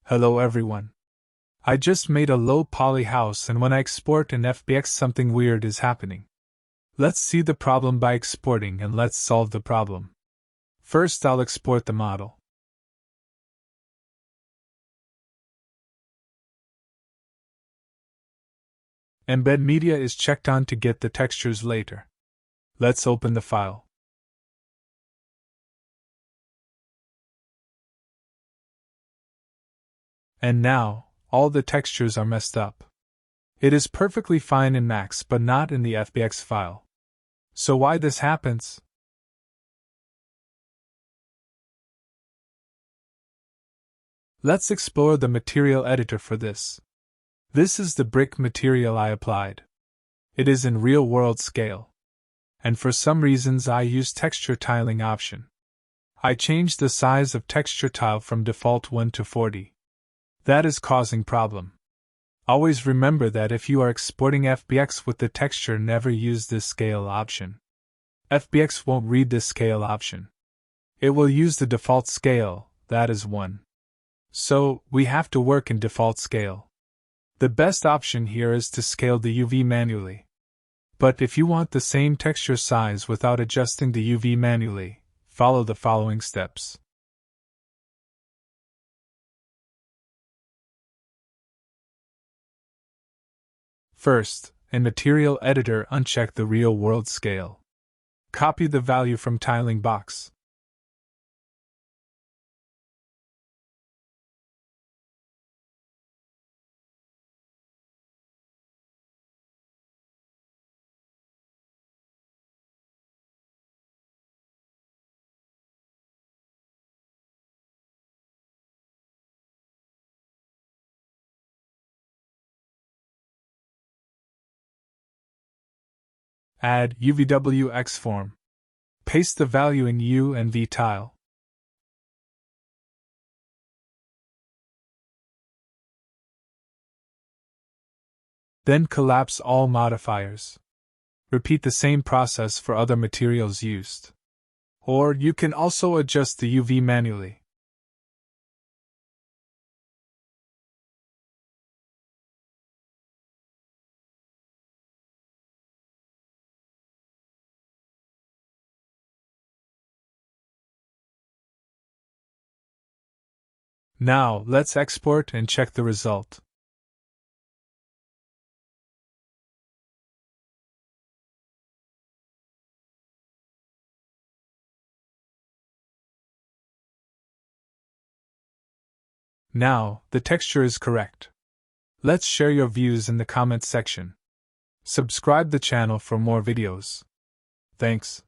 Hello everyone. I just made a low poly house, and when I export in FBX something weird is happening. Let's see the problem by exporting, and let's solve the problem. First I'll export the model. Embed media is checked on to get the textures later. Let's open the file. And now, all the textures are messed up. It is perfectly fine in Max but not in the FBX file. So why this happens? Let's explore the material editor for this. This is the brick material I applied. It is in real-world scale. And for some reasons I use texture tiling option. I changed the size of texture tile from default 1 to 40. That is causing problem. Always remember that if you are exporting FBX with the texture, never use this scale option. FBX won't read this scale option. It will use the default scale, that is 1. So, we have to work in default scale. The best option here is to scale the UV manually. But if you want the same texture size without adjusting the UV manually, follow the following steps. First, in Material Editor, uncheck the Real World Scale. Copy the value from tiling box. Add UVWX form. Paste the value in U and V tile. Then collapse all modifiers. Repeat the same process for other materials used. Or you can also adjust the UV manually. Now, let's export and check the result. Now, the texture is correct. Let's share your views in the comments section. Subscribe the channel for more videos. Thanks.